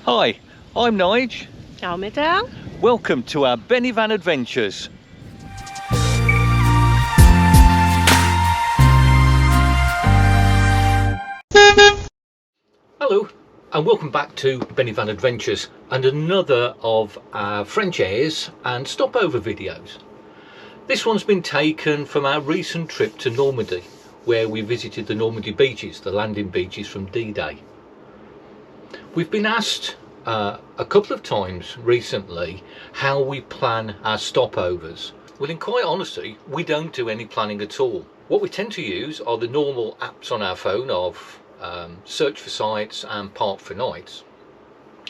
Hi, I'm Nige. Ciao Metal. Welcome to our benivanadventures. Hello and welcome back to benivanadventures and another of our French airs and stopover videos. This one's been taken from our recent trip to Normandy, where we visited the Normandy beaches, the landing beaches from D-Day. We've been asked a couple of times recently how we plan our stopovers. Well, in quite honesty, we don't do any planning at all. What we tend to use are the normal apps on our phone of search for sites and park for nights,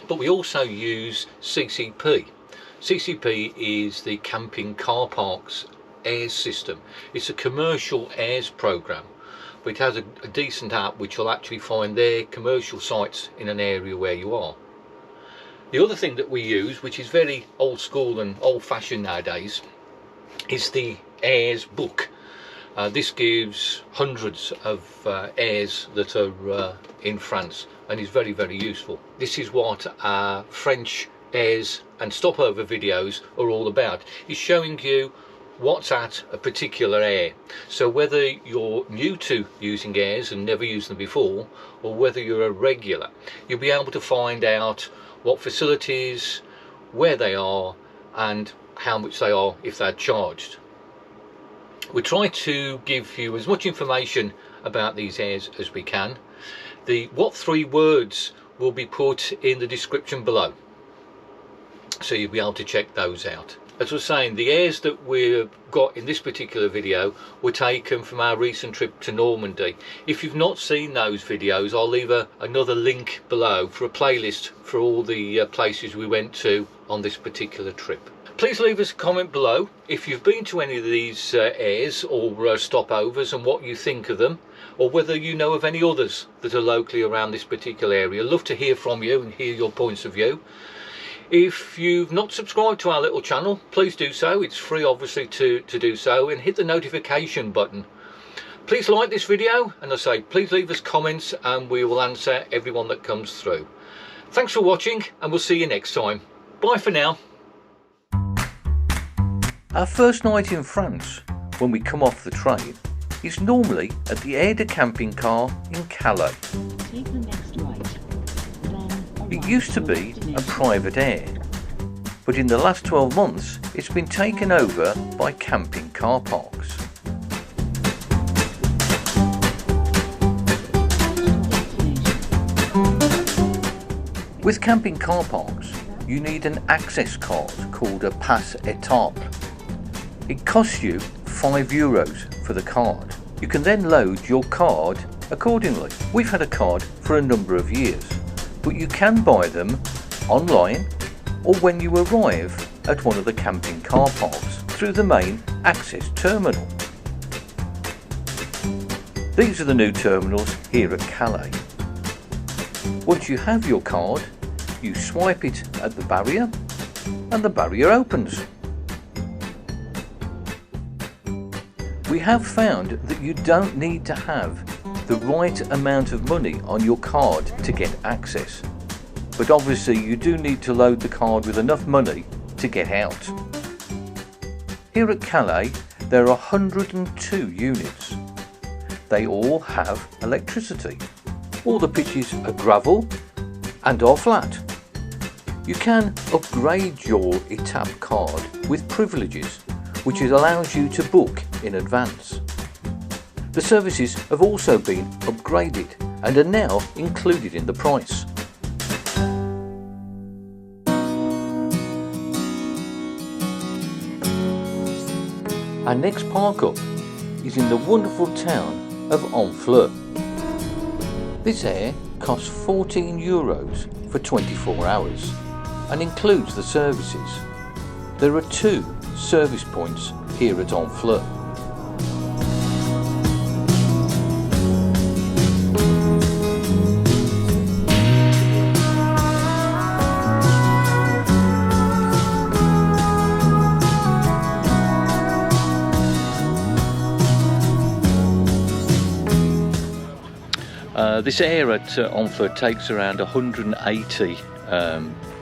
but we also use CCP. CCP is the Camping Car Parks Airs system. It's a commercial airs program, but it has a decent app which will actually find their commercial sites in an area where you are. The other thing that we use, which is very old school and old fashioned nowadays, is the airs book. This gives hundreds of airs that are in France and is very, very useful. This is what our French airs and stopover videos are all about. It's showing you what's at a particular air. So whether you're new to using airs and never used them before, or whether you're a regular, you'll be able to find out what facilities, where they are, and how much they are if they're charged. We try to give you as much information about these airs as we can. What 3 words will be put in the description below, so you'll be able to check those out. As I was saying, the airs that we've got in this particular video were taken from our recent trip to Normandy. If you've not seen those videos, I'll leave another link below for a playlist for all the places we went to on this particular trip. Please leave us a comment below if you've been to any of these airs or stopovers and what you think of them, or whether you know of any others that are locally around this particular area. I'd love to hear from you and hear your points of view. If you've not subscribed to our little channel, please do so. It's free obviously to do so, and hit the notification button. Please like this video, and I say please leave us comments and we will answer everyone that comes through. Thanks for watching and we'll see you next time. Bye for now. Our first night in France, when we come off the train, is normally at the Aire de Camping Car in Calais. Take the next right. It used to be a private air, but in the last 12 months it's been taken over by camping car parks. With camping car parks, you need an access card called a pass étape. It costs you €5 for the card. You can then load your card accordingly. We've had a card for a number of years, but you can buy them online or when you arrive at one of the camping car parks through the main access terminal. These are the new terminals here at Calais. Once you have your card, you swipe it at the barrier and the barrier opens. We have found that you don't need to have the right amount of money on your card to get access, but obviously you do need to load the card with enough money to get out. Here at Calais there are 102 units. They all have electricity. All the pitches are gravel and are flat. You can upgrade your étape card with privileges, which allows you to book in advance. The services have also been upgraded and are now included in the price. Our next park up is in the wonderful town of Honfleur. This air costs €14 for 24 hours and includes the services. There are 2 service points here at Honfleur. This air at Honfleur takes around 180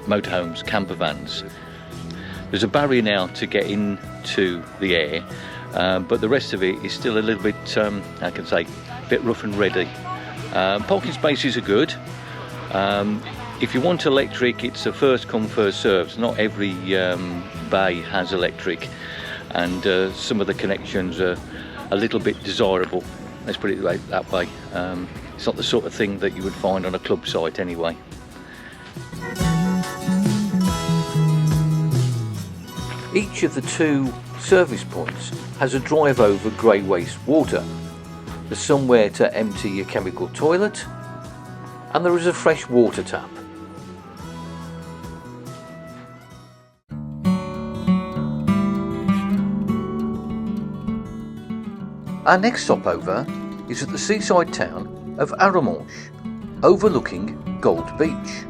motorhomes, campervans. There's a barrier now to get into the air, but the rest of it is still a little bit, I can say, a bit rough and ready. Parking spaces are good. If you want electric, it's a first come first served. Not every bay has electric, and some of the connections are a little bit desirable. Let's put it that way. It's not the sort of thing that you would find on a club site anyway. Each of the 2 service points has a drive over grey waste water. There's somewhere to empty your chemical toilet, and there is a fresh water tap. Our next stopover is at the seaside town of Arromanches, overlooking Gold Beach.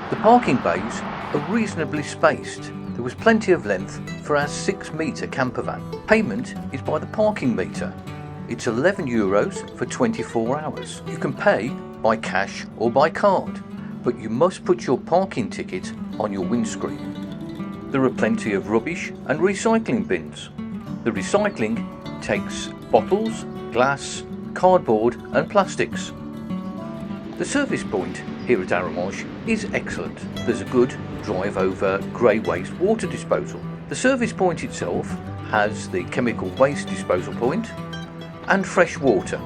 The parking bays are reasonably spaced. There was plenty of length for our 6-metre campervan. Payment is by the parking meter. It's €11 for 24 hours. You can pay by cash or by card, but you must put your parking ticket on your windscreen. There are plenty of rubbish and recycling bins. The recycling takes bottles, glass, cardboard and plastics. The service point here at Arromanches is excellent. There's a good drive over grey waste water disposal. The service point itself has the chemical waste disposal point and fresh water.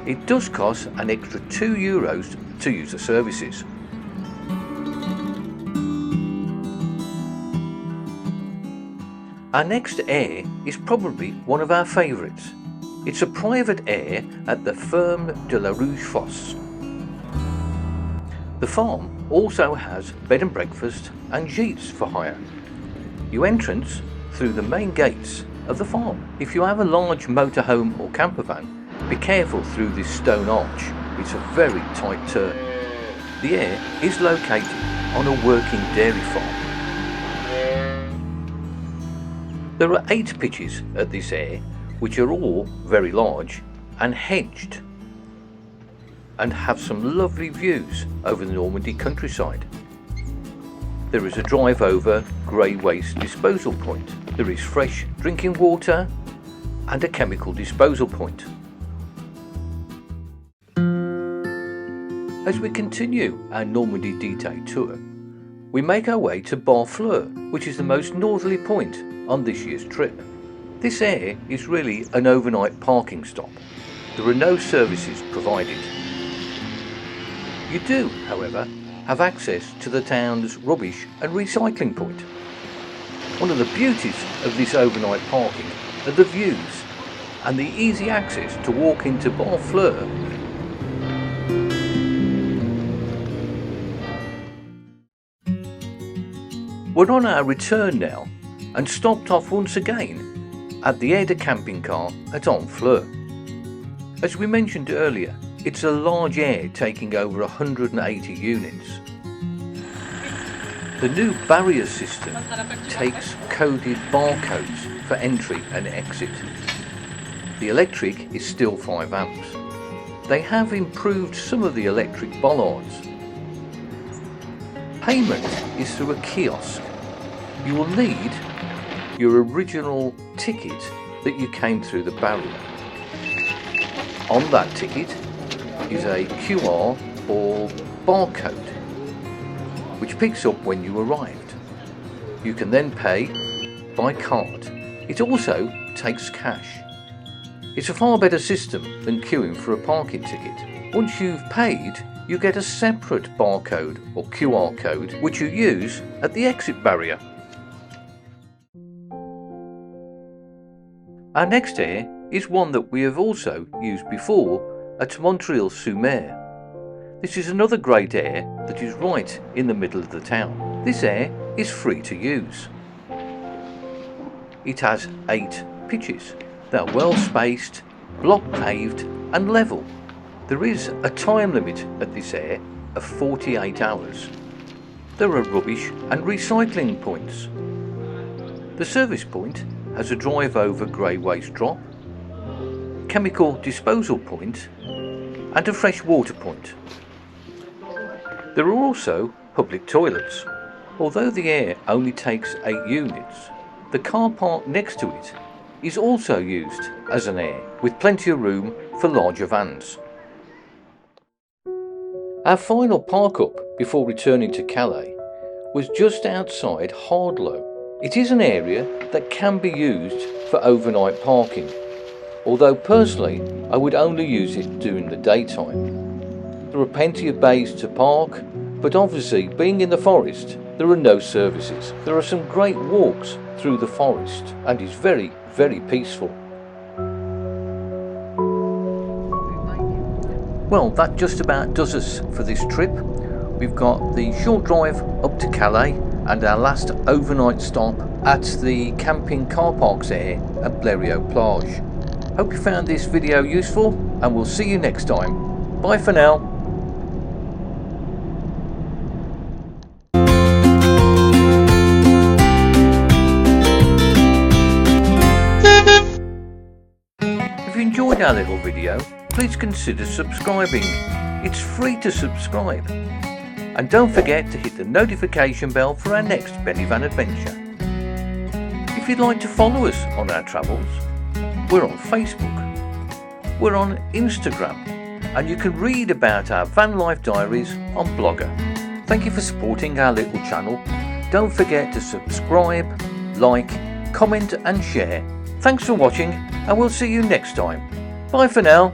It does cost an extra €2 to use the services. Our next air is probably one of our favourites. It's a private air at the Ferme de la Rouge Fosse. The farm also has bed and breakfast and gîtes for hire. You entrance through the main gates of the farm. If you have a large motorhome or campervan, be careful through this stone arch. It's a very tight turn. The air is located on a working dairy farm. There are 8 pitches at this air, which are all very large and hedged, and have some lovely views over the Normandy countryside. There is a drive over grey waste disposal point. There is fresh drinking water and a chemical disposal point. As we continue our Normandy D-Day tour, we make our way to Barfleur, which is the most northerly point on this year's trip. This air is really an overnight parking stop. There are no services provided. You do, however, have access to the town's rubbish and recycling point. One of the beauties of this overnight parking are the views and the easy access to walk into Barfleur. We're on our return now and stopped off once again at the Aide camping car at Honfleur. As we mentioned earlier, it's a large air taking over 180 units. The new barrier system takes coded barcodes for entry and exit. The electric is still 5 amps. They have improved some of the electric bollards. Payment is through a kiosk. You will need your original ticket that you came through the barrier. On that ticket is a QR or barcode which picks up when you arrived. You can then pay by card. It also takes cash. It's a far better system than queuing for a parking ticket. Once you've paid, you get a separate barcode or QR code which you use at the exit barrier. Our next air is one that we have also used before at Montreal-sur-Mer. This is another great air that is right in the middle of the town. This air is free to use. It has 8 pitches. They are well spaced, block paved and level. There is a time limit at this air of 48 hours. There are rubbish and recycling points. The service point has a drive over grey waste drop, chemical disposal point and a fresh water point. There are also public toilets. Although the air only takes 8 units, the car park next to it is also used as an air, with plenty of room for larger vans. Our final park up before returning to Calais was just outside Hardelot. It is an area that can be used for overnight parking, although personally I would only use it during the daytime. There are plenty of bays to park, but obviously being in the forest there are no services. There are some great walks through the forest and it's very, very peaceful. Well, that just about does us for this trip. We've got the short drive up to Calais and our last overnight stop at the camping car parks there at Bleriot Plage. Hope you found this video useful and we'll see you next time. Bye for now. If you enjoyed our little video, please consider subscribing. It's free to subscribe. And don't forget to hit the notification bell for our next Benivan adventure. If you'd like to follow us on our travels, we're on Facebook, we're on Instagram, and you can read about our van life diaries on Blogger. Thank you for supporting our little channel. Don't forget to subscribe, like, comment and share. Thanks for watching and we'll see you next time. Bye for now.